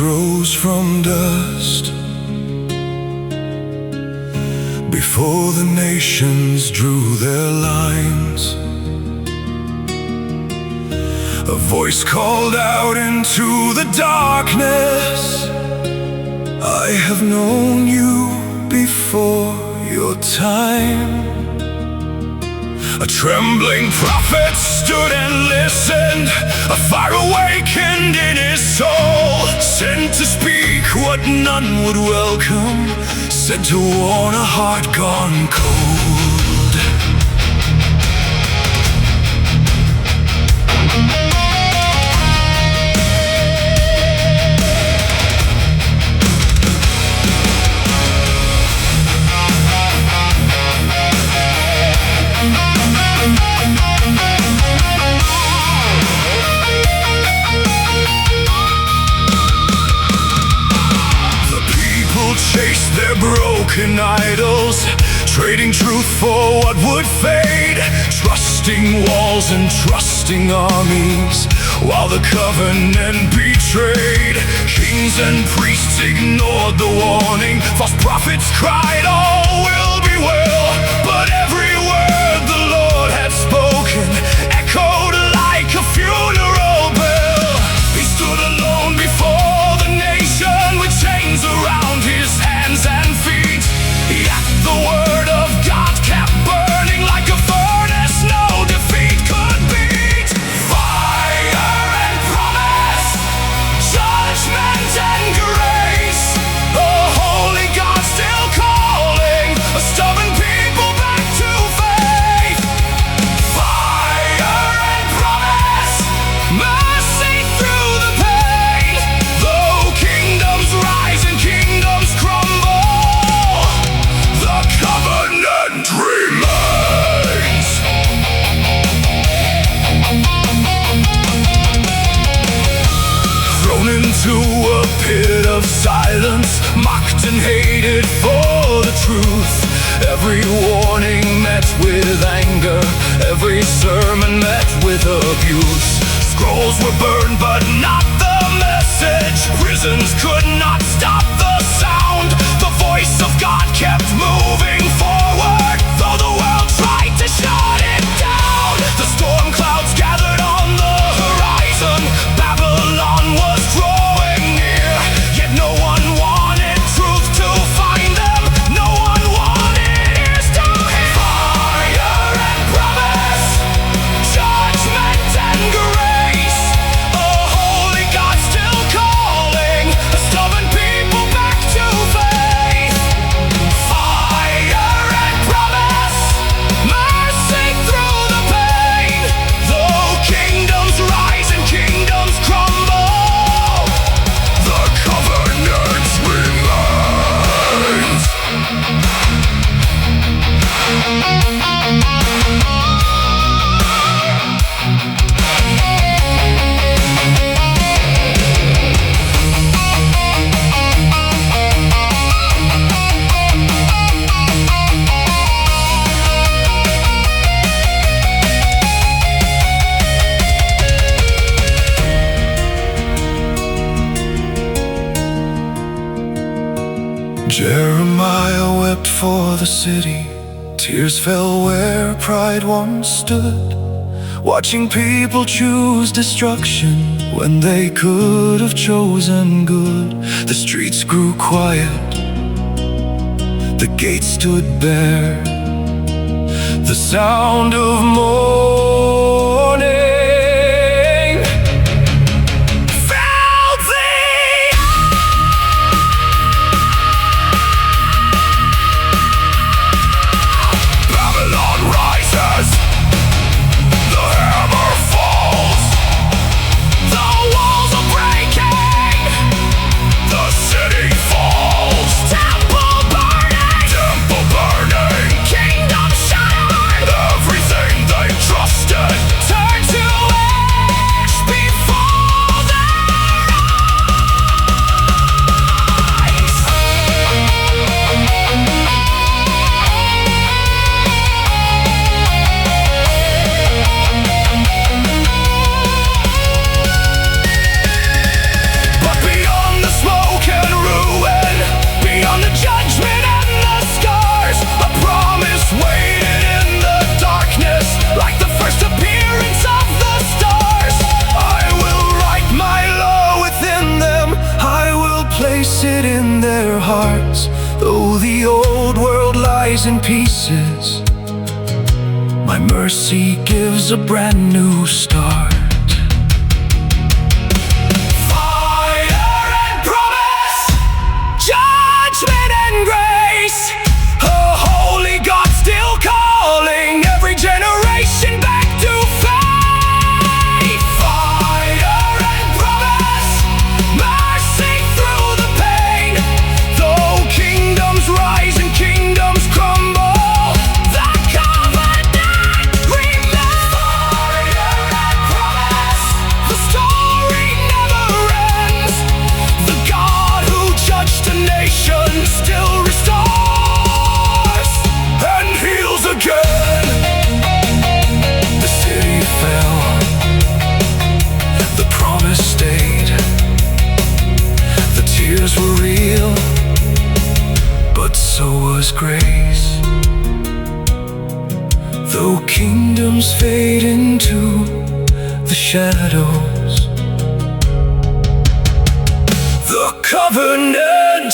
rose from dust before the nations drew their lines. A voice called out into the darkness, I have known you before your time. A trembling prophet stood and listened, a fire awakened in his soul, sent to speak what none would welcome, sent to warn a heart gone cold. Chased their broken idols, trading truth for what would fade, trusting walls and trusting armies, while the covenant betrayed. Kings and priests ignored the warning, false prophets cried, all will be well. But every word the Lord had spoken echoed like a funeral bell. He stood alone before the nation with chains around his hands and feet. Yet the word of God kept burning like a furnace no defeat could beat. Fire and promise, judgment and grace, the holy God still calling a stubborn people back to faith. Fire and promise, mercy through the pain, though kingdoms rise and kingdoms crumble, the covenant remains. Thrown into a pit of silence, mocked and hated for the truth. Every warning met with anger, every sermon met with abuse. Scrolls were burned but not the message, prisons could not stop the sound. The voice of God kept moving forward, though the world tried to shut it down. The storm clouds gathered on the horizon, Babylon was drawing near, yet no one wanted truth to find them, no one wanted ears to hear. Fire and promise, judgment and grace, a holy God still calling a stubborn people back to faith. Fire and promise, mercy through the pain, though kingdoms rise and kingdoms crumble, the covenant remains. Jeremiah wept for the city, tears fell where pride once stood, watching people choose destruction when they could have chosen good. The streets grew quiet, the gates stood bare, the sound of mourning filled the Babylon rises, the hammer falls, the walls are breaking, the city falls. Temple burning, kingdom shattered, everything they trusted in their hearts. Though the old world lies in pieces, my mercy gives a brand new start. Fire and promise, judgment and grace, a holy God still calling every generation back to faith. Fire and promise, mercy through the pain. Though kingdoms rise and kingdoms crumble, the covenant remains. Fire and promise, the story never ends. The God who judged a nation still restores and heals again. The city fell, the promise stayed. The tears were real, but so was grace. Though kingdoms fade into the shadows, the covenant